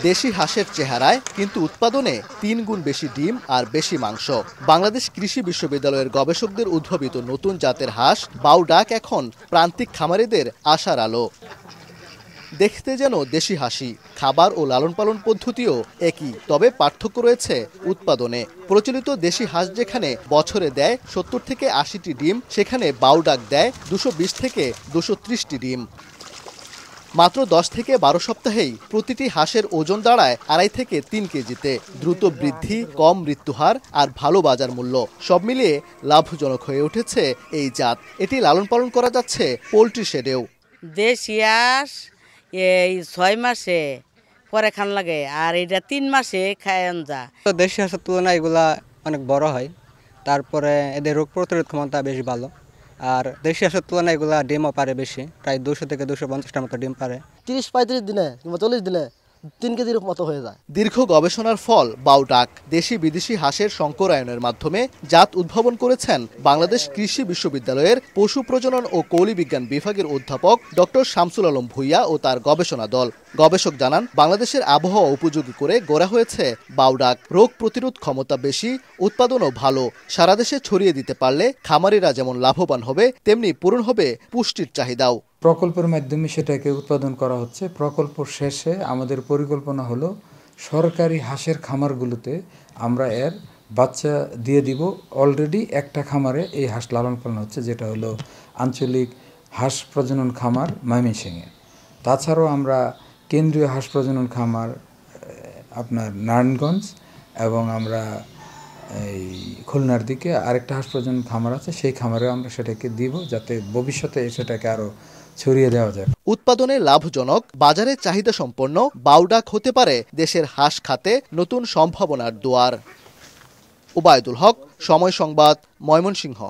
দেশি হাঁসের চেহারায় কিন্তু উৎপাদনে ৩ গুণ বেশি ডিম আর বেশি মাংস। বাংলাদেশ কৃষি বিশ্ববিদ্যালয়ের গবেষকদের উদ্ভাবিত নতুন জাতের হাঁস বাউডাক এখন প্রান্তিক খামারিদের আশার আলো। দেখতে যেন দেশি হাঁসি, খাবার ও লালন পালন পদ্ধতিও একই, তবে পার্থক্য রয়েছে উৎপাদনে। প্রচলিত দেশি হাঁস যেখানে বছরে দেয় ৭০ থেকে ৮০টি ডিম, সেখানে বাউডাক দেয় ২২০ থেকে ২৩০টি ডিম। মাত্র ১০ থেকে ১২ সপ্তাহেই প্রতিটি হাঁসের ওজন দাঁড়ায় ২.৫ থেকে ৩ কেজিতে। দ্রুত বৃদ্ধি, কম মৃত্যুহার আর ভালো বাজার মূল্য সব মিলিয়ে লাভজনক হয়ে উঠেছে এই জাত। এটি লালন পালন করা যাচ্ছে পোল্ট্রি শেডেও। দেশি হাঁস এই ৬ মাসে পরে খান লাগে, আর এটা ৩ মাসে খায়ন যা। তো দেশি হাঁসের তুলনায় এগুলা অনেক বড় হয়, তারপরে এদের রোগ প্রতিরোধ ক্ষমতা বেশ ভালো। আর দেশি হাঁসের তুলনায় এগুলা ডিমও পারে বেশি, প্রায় ২০০ থেকে ২৫০টার মতো ডিম পারে। ৩০-৩৫ দিনে কিংবা ৪০ দিনে ৩ কেজির মতো হয়ে যায়। দীর্ঘ গবেষণার ফল বাউডাক। দেশি বিদেশি হাঁসের সংকরায়নের মাধ্যমে জাত উদ্ভাবন করেছেন বাংলাদেশ কৃষি বিশ্ববিদ্যালয়ের পশু প্রজনন ও কৌলি বিজ্ঞান বিভাগের অধ্যাপক ডক্টর শামসুল আলম ভূঁইয়া ও তার গবেষণা দল। গবেষক জানান, বাংলাদেশের আবহাওয়া উপযোগী করে গড়া হয়েছে বাউডাক। রোগ প্রতিরোধ ক্ষমতা বেশি, উৎপাদনও ভালো। সারা দেশে ছড়িয়ে দিতে পারলে খামারিরা যেমন লাভবান হবে, তেমনি পূরণ হবে পুষ্টির চাহিদাও। প্রকল্পের মাধ্যমে সেটাকে উৎপাদন করা হচ্ছে। প্রকল্প শেষে আমাদের পরিকল্পনা হলো সরকারি হাঁসের খামারগুলোতে আমরা এর বাচ্চা দিয়ে দিব। অলরেডি একটা খামারে এই হাঁস লালন পালন হচ্ছে, যেটা হলো আঞ্চলিক হাঁস প্রজনন খামার ময়মনসিংহে। তাছাড়াও আমরা কেন্দ্রীয় হাঁস প্রজনন খামার আপনার নারায়ণগঞ্জ এবং আমরা এই খুলনার দিকে আরেকটা হাঁস প্রজনন খামার আছে, সেই খামারেও আমরা সেটাকে দিব, যাতে ভবিষ্যতে সেটাকে আরও ছড়িয়ে দেওয়া যায়। উৎপাদনে লাভজনক, বাজারে চাহিদা সম্পন্ন বাউডাক হতে পারে দেশের হাঁস খাতে নতুন সম্ভাবনার দুয়ার। ওবায়দুল হক, সময় সংবাদ, ময়মনসিংহ।